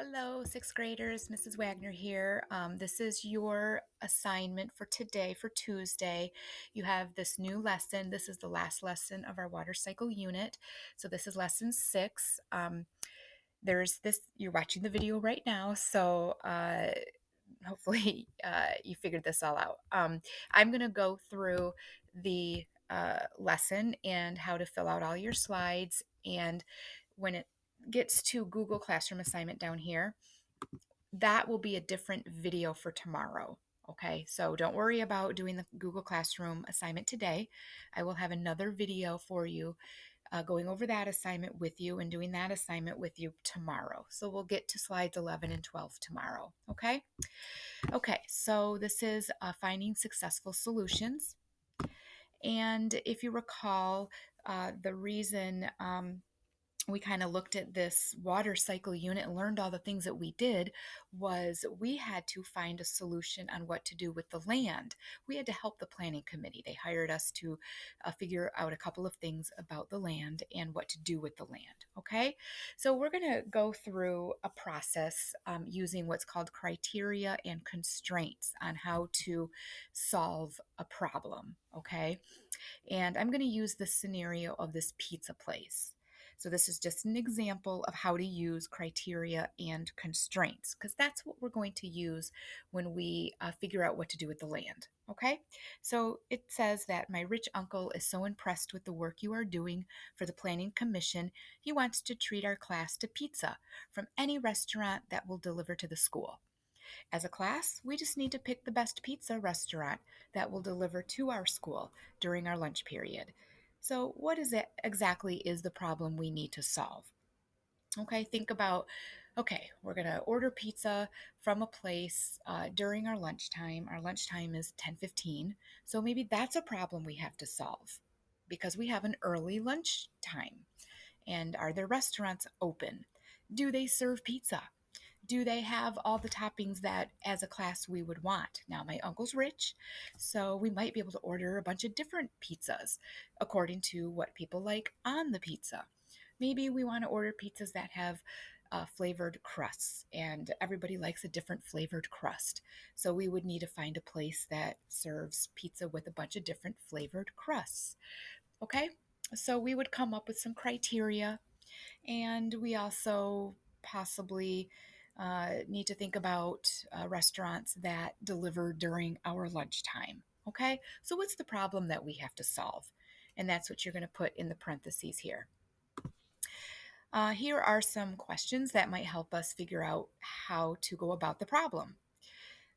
Hello, sixth graders. Mrs. Wagner here. This is your assignment for today, for Tuesday. You have this new lesson. This is the last lesson of our water cycle unit. So this is lesson 6. There's this, you're watching the video right now, so hopefully you figured this all out. I'm going to go through the lesson and how to fill out all your slides. And when it gets to Google Classroom assignment down here, that will be a different video for tomorrow. Okay, so don't worry about doing the Google Classroom assignment today. I will have another video for you going over that assignment with you and doing that assignment with you tomorrow. So we'll get to slides 11 and 12 tomorrow. Okay, so this is finding successful solutions. And if you recall, the reason we kind of looked at this water cycle unit and learned all the things that we did was we had to find a solution on what to do with the land. We had to help the planning committee. They hired us to figure out a couple of things about the land and what to do with the land. Okay, so we're going to go through a process using what's called criteria and constraints on how to solve a problem. Okay, and I'm going to use the scenario of this pizza place. So this is just an example of how to use criteria and constraints, because that's what we're going to use when we figure out what to do with the land. Okay, so it says that my rich uncle is so impressed with the work you are doing for the Planning Commission, he wants to treat our class to pizza from any restaurant that will deliver to the school. As a class, we just need to pick the best pizza restaurant that will deliver to our school during our lunch period. So, what is it exactly is the problem we need to solve? Okay, think about we're going to order pizza from a place during our lunchtime. Our lunchtime is 10:15. So maybe that's a problem we have to solve because we have an early lunch time. And are their restaurants open? Do they serve pizza? Do they have all the toppings that as a class we would want? Now, my uncle's rich, so we might be able to order a bunch of different pizzas according to what people like on the pizza. Maybe we want to order pizzas that have flavored crusts, and everybody likes a different flavored crust. So we would need to find a place that serves pizza with a bunch of different flavored crusts. Okay? So we would come up with some criteria, and we also possibly need to think about restaurants that deliver during our lunchtime. Okay, so what's the problem that we have to solve? And that's what you're going to put in the parentheses here. Here are some questions that might help us figure out how to go about the problem.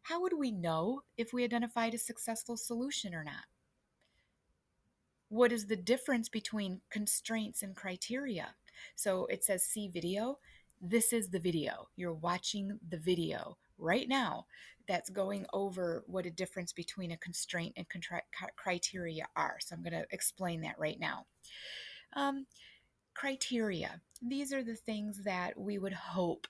How would we know if we identified a successful solution or not? What is the difference between constraints and criteria? So it says see video. This is the video. You're watching the video right now that's going over what a difference between a constraint and criteria are. So I'm going to explain that right now. Criteria. These are the things that we would hope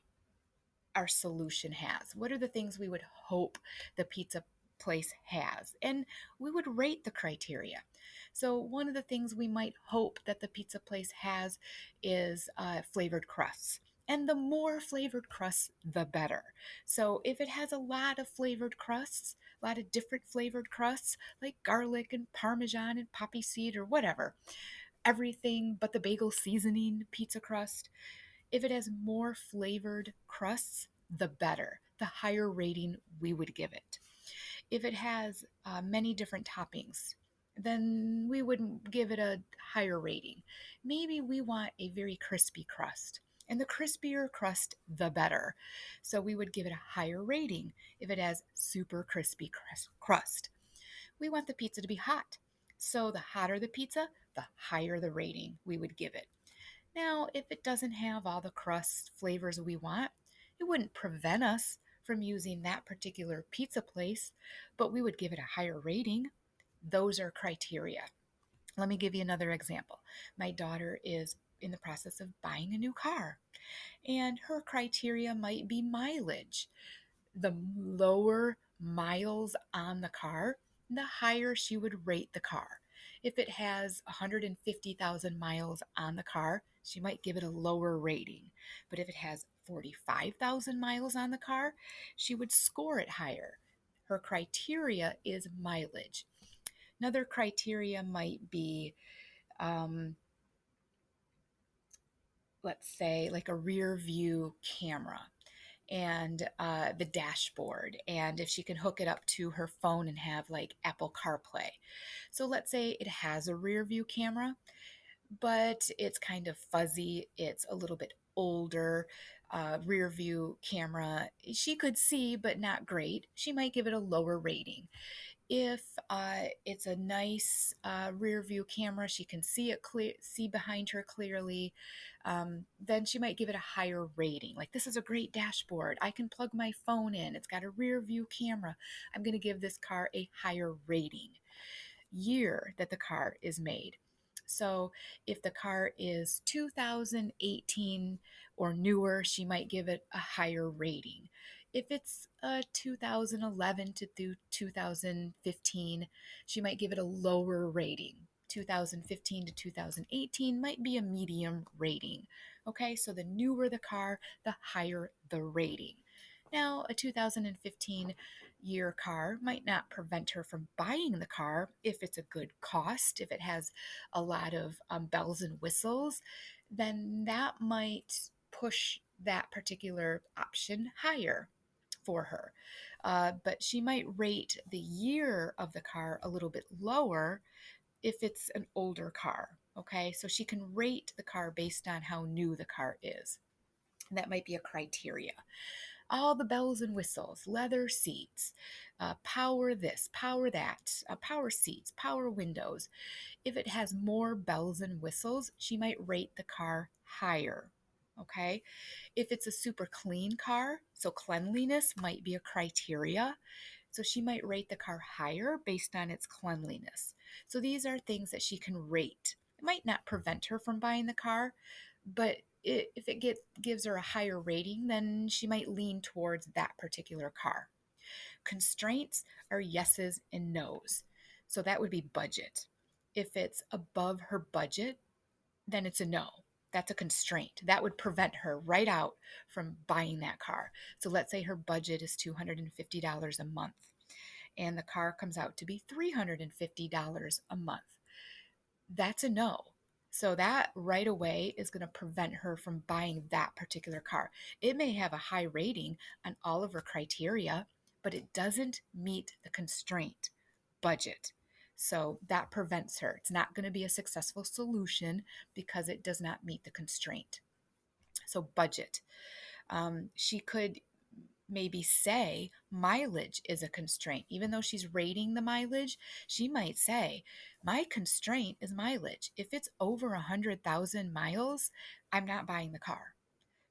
our solution has. What are the things we would hope the pizza place has? And we would rate the criteria. So one of the things we might hope that the pizza place has is flavored crusts. And the more flavored crusts, the better. So if it has a lot of flavored crusts, a lot of different flavored crusts, like garlic and Parmesan and poppy seed or whatever, everything but the bagel seasoning pizza crust, if it has more flavored crusts, the better, the higher rating we would give it. If it has many different toppings, then we wouldn't give it a higher rating. Maybe we want a very crispy crust. And the crispier crust, the better. So we would give it a higher rating if it has super crispy crust. We want the pizza to be hot. So the hotter the pizza, the higher the rating we would give it. Now, if it doesn't have all the crust flavors we want, it wouldn't prevent us from using that particular pizza place, but we would give it a higher rating. Those are criteria. Let me give you another example. My daughter is in the process of buying a new car, and her criteria might be mileage. The lower miles on the car, the higher she would rate the car. If it has 150,000 miles on the car, she might give it a lower rating. But if it has 45,000 miles on the car, she would score it higher. Her criteria is mileage. Another criteria might be, um, let's say, like a rear view camera and the dashboard, and if she can hook it up to her phone and have like Apple CarPlay. So let's say it has a rear view camera, but it's kind of fuzzy, it's a little bit older. Rear view camera, she could see, but not great. She might give it a lower rating. If it's a nice rear view camera, she can see it clear, see behind her clearly, then she might give it a higher rating. Like, this is a great dashboard. I can plug my phone in. It's got a rear view camera. I'm going to give this car a higher rating. Year that the car is made. So if the car is 2018 or newer, she might give it a higher rating. If it's 2011 to through 2015, she might give it a lower rating. 2015 to 2018 might be a medium rating. Okay, so the newer the car, the higher the rating. Now, a 2015 year car might not prevent her from buying the car if it's a good cost, if it has a lot of bells and whistles, then that might push that particular option higher for her. But she might rate the year of the car a little bit lower if it's an older car. Okay, so she can rate the car based on how new the car is. That might be a criteria. All the bells and whistles, leather seats, power this, power that, power seats, power windows. If it has more bells and whistles, she might rate the car higher. Okay. If it's a super clean car, so cleanliness might be a criteria. So she might rate the car higher based on its cleanliness. So these are things that she can rate. It might not prevent her from buying the car, but if it gives her a higher rating, then she might lean towards that particular car. Constraints are yeses and nos. So that would be budget. If it's above her budget, then it's a no. That's a constraint. That would prevent her right out from buying that car. So let's say her budget is $250 a month and the car comes out to be $350 a month. That's a no. So that right away is going to prevent her from buying that particular car. It may have a high rating on all of her criteria, but it doesn't meet the constraint budget. So that prevents her. It's not going to be a successful solution because it does not meet the constraint. So budget. She could maybe say mileage is a constraint. Even though she's rating the mileage, she might say, my constraint is mileage. If it's over 100,000 miles, I'm not buying the car.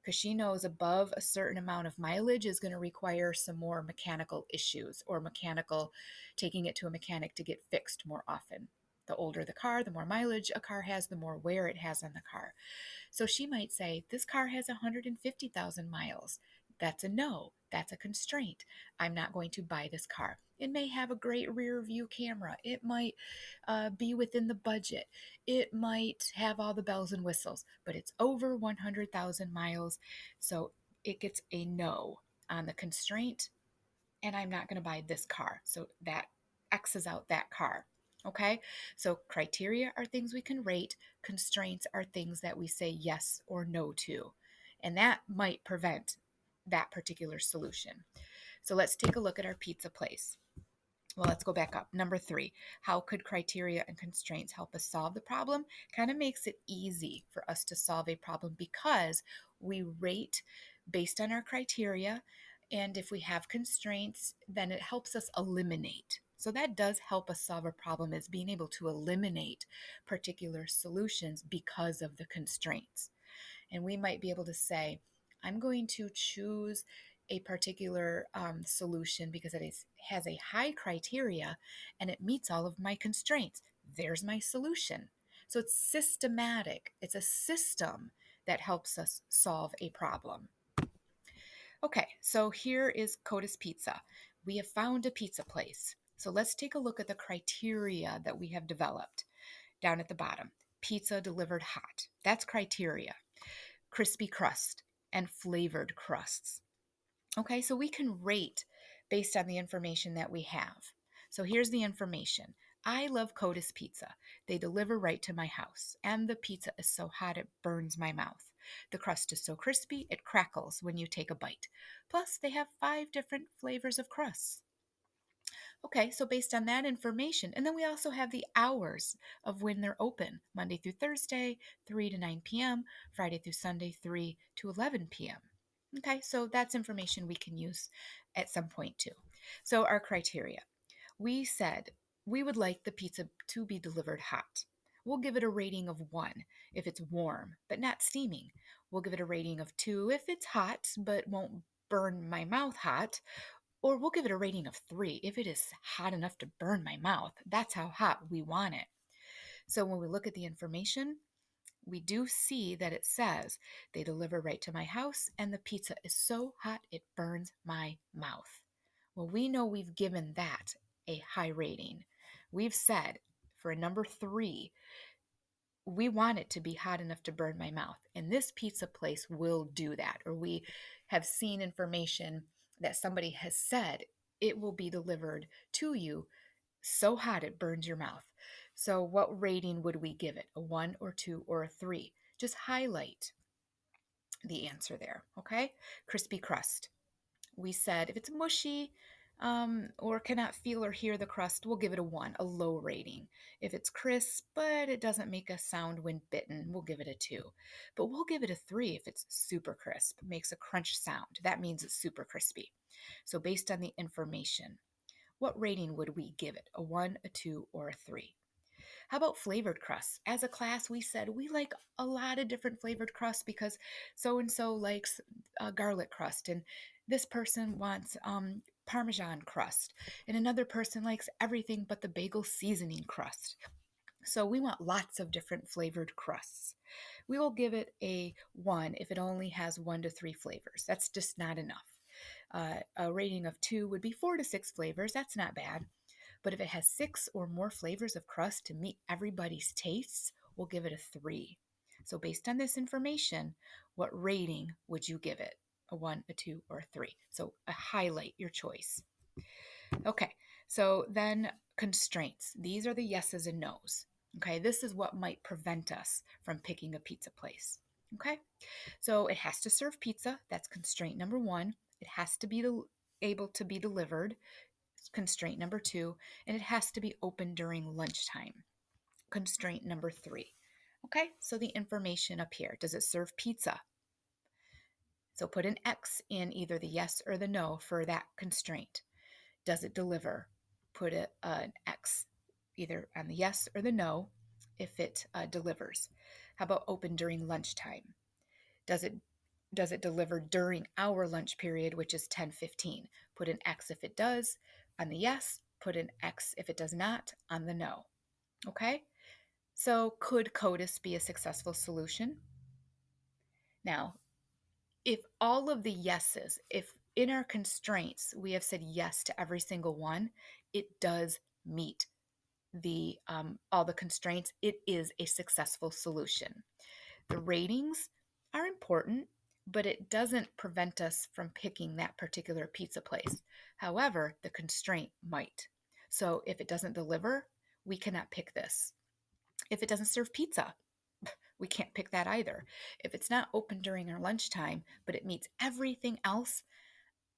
Because she knows above a certain amount of mileage is going to require some more mechanical issues or taking it to a mechanic to get fixed more often. The older the car, the more mileage a car has, the more wear it has on the car. So she might say, this car has 150,000 miles. That's a no. That's a constraint. I'm not going to buy this car. It may have a great rear view camera. It might be within the budget. It might have all the bells and whistles, but it's over 100,000 miles. So it gets a no on the constraint, and I'm not going to buy this car. So that X's out that car. Okay, so criteria are things we can rate, constraints are things that we say yes or no to, and that might prevent that particular solution. So let's take a look at our pizza place. Well, let's go back up. Number 3, how could criteria and constraints help us solve the problem? Kind of makes it easy for us to solve a problem because we rate based on our criteria. And if we have constraints, then it helps us eliminate. So that does help us solve a problem, is being able to eliminate particular solutions because of the constraints. And we might be able to say, I'm going to choose a particular solution because has a high criteria and it meets all of my constraints. There's my solution. So it's systematic. It's a system that helps us solve a problem. Okay, so here is Coda's Pizza. We have found a pizza place. So let's take a look at the criteria that we have developed down at the bottom. pizza delivered hot. That's criteria. Crispy crust and flavored crusts. Okay, so we can rate based on the information that we have. So here's the information. I love Coda's Pizza. They deliver right to my house, and the pizza is so hot it burns my mouth. The crust is so crispy it crackles when you take a bite. Plus, they have 5 different flavors of crusts. Okay, so based on that information, and then we also have the hours of when they're open Monday through Thursday, 3 to 9 p.m., Friday through Sunday, 3 to 11 p.m. Okay, so that's information we can use at some point too. So, our criteria we said we would like the pizza to be delivered hot. We'll give it a rating of 1 if it's warm but not steaming. We'll give it a rating of 2 if it's hot but won't burn my mouth hot, or we'll give it a rating of 3 if it is hot enough to burn my mouth. That's how hot we want it. So when we look at the information, we do see that it says they deliver right to my house and the pizza is so hot it burns my mouth. Well, we know we've given that a high rating. We've said for a number 3, we want it to be hot enough to burn my mouth. And this pizza place will do that. Or we have seen information that somebody has said it will be delivered to you so hot it burns your mouth. So, what rating would we give it? A 1 or 2 or a 3? Just highlight the answer there, okay? Crispy crust. We said if it's mushy or cannot feel or hear the crust, we'll give it a 1, a low rating. If it's crisp, but it doesn't make a sound when bitten, we'll give it a 2. But we'll give it a 3 if it's super crisp, makes a crunch sound. That means it's super crispy. So, based on the information, what rating would we give it? A 1, a 2, or a 3? How about flavored crusts? As a class, we said we like a lot of different flavored crusts because so and so likes garlic crust, and this person wants Parmesan crust, and another person likes everything but the bagel seasoning crust. So we want lots of different flavored crusts. We will give it a 1 if it only has 1 to 3 flavors. That's just not enough. A rating of 2 would be 4 to 6 flavors. That's not bad. But if it has 6 or more flavors of crust to meet everybody's tastes, we'll give it a 3. So based on this information, what rating would you give it? A 1, a 2, or a 3? So highlight your choice. Okay, so then constraints. These are the yeses and nos. Okay, this is what might prevent us from picking a pizza place. Okay, so it has to serve pizza. That's constraint number 1. It has to be able to be delivered. Constraint number 2, and it has to be open during lunchtime. Constraint number 3. Okay, so the information up here. Does it serve pizza? So put an X in either the yes or the no for that constraint. Does it deliver? Put an X either on the yes or the no if it delivers. How about open during lunchtime? Does it deliver during our lunch period, which is 10:15? Put an X if it does on the yes, put an X if it does not on the no. Okay? So could CODIS be a successful solution? Now, if all of the yeses, if in our constraints we have said yes to every single one, it does meet the all the constraints. It is a successful solution. The ratings are important, but it doesn't prevent us from picking that particular pizza place. However, the constraint might. So if it doesn't deliver, we cannot pick this. If it doesn't serve pizza, we can't pick that either. If it's not open during our lunchtime, but it meets everything else,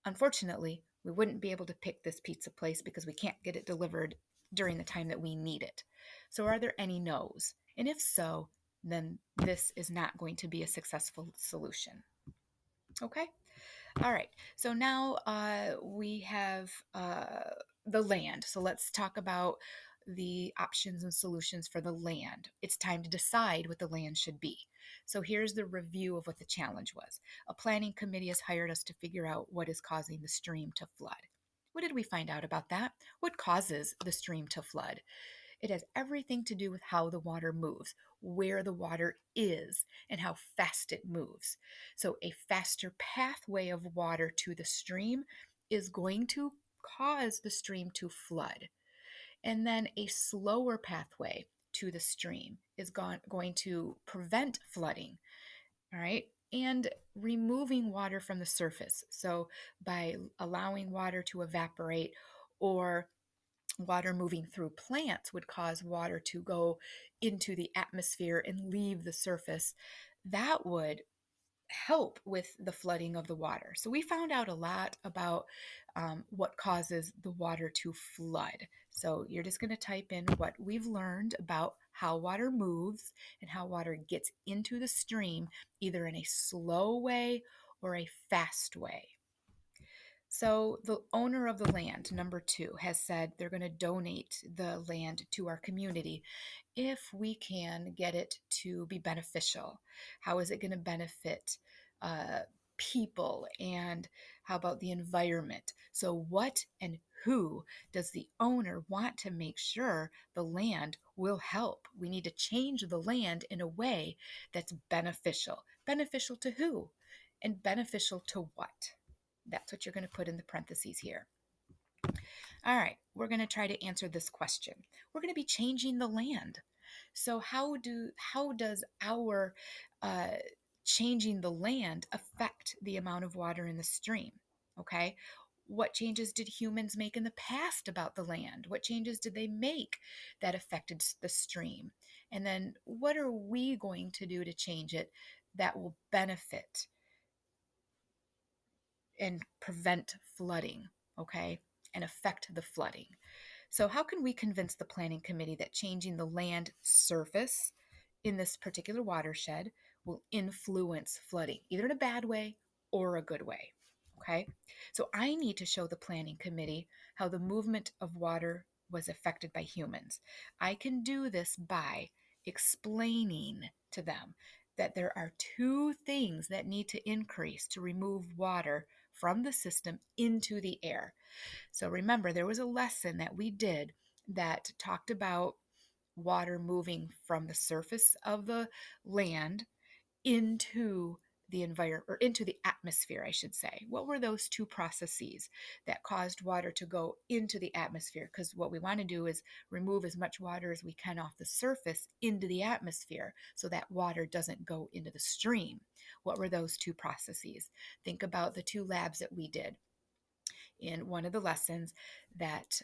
unfortunately, we wouldn't be able to pick this pizza place because we can't get it delivered during the time that we need it. So are there any no's? And if so, then this is not going to be a successful solution. Okay? All right. So now we have the land. So let's talk about the options and solutions for the land. It's time to decide what the land should be. So here's the review of what the challenge was. A planning committee has hired us to figure out what is causing the stream to flood. What did we find out about that? What causes the stream to flood? It has everything to do with how the water moves, where the water is, and how fast it moves. So, a faster pathway of water to the stream is going to cause the stream to flood. And then a slower pathway to the stream is going to prevent flooding. All right. And removing water from the surface. So by allowing water to evaporate, or water moving through plants would cause water to go into the atmosphere and leave the surface, that would help with the flooding of the water. So we found out a lot about what causes the water to flood. So you're just going to type in what we've learned about how water moves and how water gets into the stream, either in a slow way or a fast way. So the owner of the land, number 2, has said they're going to donate the land to our community if we can get it to be beneficial. How is it going to benefit uh, people, and how about the environment? So what and who does the owner want to make sure the land will help? We need to change the land in a way that's beneficial. Beneficial to who? And beneficial to what? That's what you're going to put in the parentheses here. All right, we're going to try to answer this question. We're going to be changing the land. So how does our uh, changing the land affect the amount of water in the stream? Okay. What changes did humans make in the past about the land? What changes did they make that affected the stream? And then what are we going to do to change it that will benefit and prevent flooding, okay, and affect the flooding? So, how can we convince the planning committee that changing the land surface in this particular watershed will influence flooding, either in a bad way or a good way? Okay, so I need to show the planning committee how the movement of water was affected by humans. I can do this by explaining to them that there are 2 things that need to increase to remove water from the system into the air. So remember, there was a lesson that we did that talked about water moving from the surface of the land into the environment, or into the atmosphere, I should say. What were those 2 processes that caused water to go into the atmosphere? Because what we want to do is remove as much water as we can off the surface into the atmosphere so that water doesn't go into the stream. What were those 2 processes? Think about the 2 labs that we did in one of the lessons that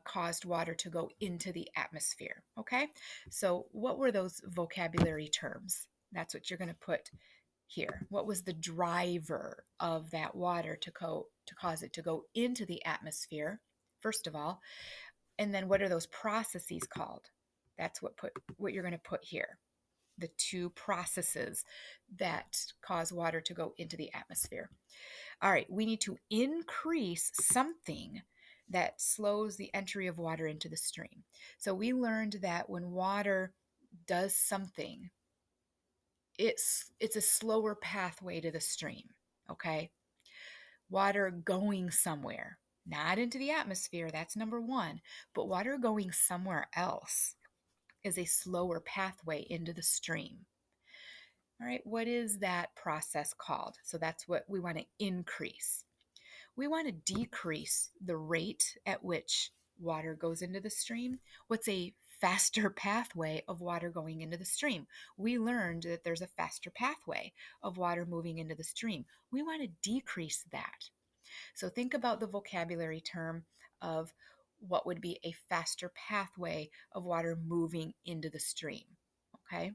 caused water to go into the atmosphere. Okay, so what were those vocabulary terms? That's what you're going to put here. What was the driver of that water to cause it to go into the atmosphere, first of all? And then what are those processes called? That's what you're going to put here. The 2 processes that cause water to go into the atmosphere. All right, we need to increase something that slows the entry of water into the stream. So we learned that when water does something, it's a slower pathway to the stream, okay? Water going somewhere, not into the atmosphere, that's number 1, but water going somewhere else is a slower pathway into the stream. All right, what is that process called? So that's what we want to increase. We want to decrease the rate at which water goes into the stream. What's a faster pathway of water going into the stream? We learned that there's a faster pathway of water moving into the stream. We want to decrease that. So think about the vocabulary term of what would be a faster pathway of water moving into the stream. Okay,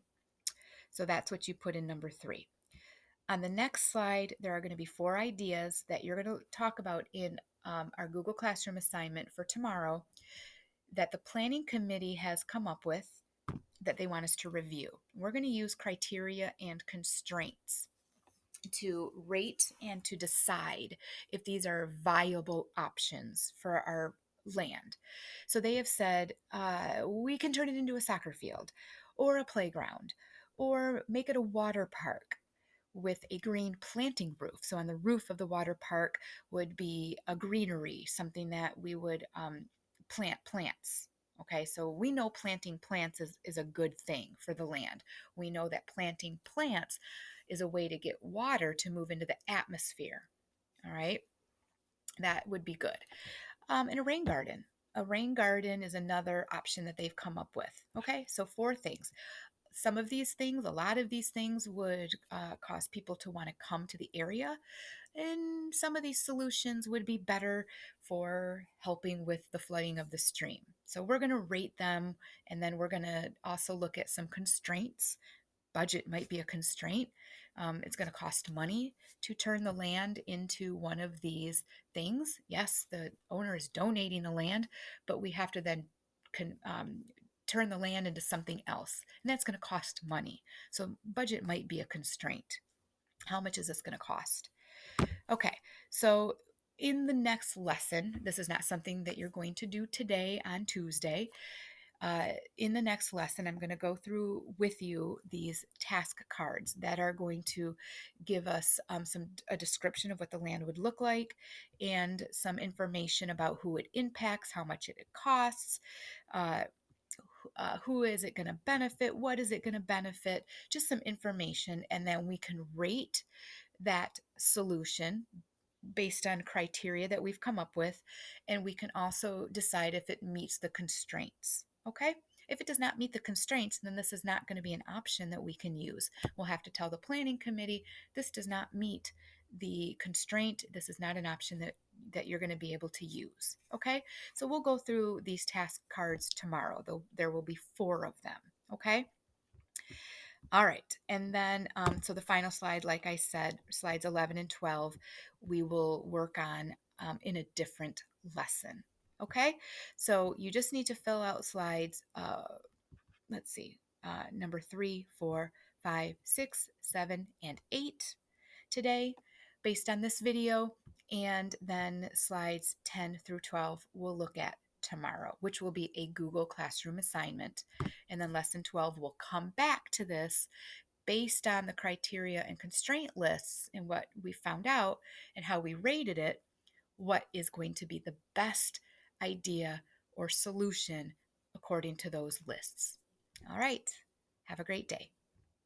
so that's what you put in number 3. On the next slide, there are going to be 4 ideas that you're going to talk about in our Google Classroom assignment for tomorrow that the planning committee has come up with that they want us to review. We're going to use criteria and constraints to rate and to decide if these are viable options for our land. So they have said we can turn it into a soccer field or a playground or make it a water park with a green planting roof. So on the roof of the water park would be a greenery, something that we would plant plants. Okay, so we know planting plants is a good thing for the land. We know that planting plants is a way to get water to move into the atmosphere. All right, that would be good. In a rain garden, A rain garden is another option that they've come up with. Okay, so four things. Some of these things, a lot of these things would cause people to want to come to the area. And some of these solutions would be better for helping with the flooding of the stream. So we're going to rate them, and then we're going to also look at some constraints. Budget might be a constraint. It's going to cost money to turn the land into one of these things. Yes, the owner is donating the land, but we have to then turn the land into something else, and that's going to cost money. So budget might be a constraint. How much is this going to cost? Okay, so in the next lesson, this is not something that you're going to do today on Tuesday. In the next lesson, I'm going to go through with you these task cards that are going to give us a description of what the land would look like, and some information about who it impacts, how much it costs, uh, who is it going to benefit, what is it going to benefit, just some information, and then we can rate that solution based on criteria that we've come up with, and we can also decide if it meets the constraints. Okay? If it does not meet the constraints, then this is not going to be an option that we can use. We'll have to tell the planning committee this does not meet the constraint. This is not an option that you're going to be able to use. Okay? So we'll go through these task cards tomorrow. There will be 4 of them. Okay? All right. And then, so the final slide, like I said, slides 11 and 12, we will work on in a different lesson. Okay. So you just need to fill out slides, let's see, number 3, 4, 5, 6, 7, and 8 today based on this video. And then slides 10 through 12 we'll look at tomorrow, which will be a Google Classroom assignment. And then lesson 12 will come back to this based on the criteria and constraint lists and what we found out and how we rated it, what is going to be the best idea or solution according to those lists. All right. Have a great day.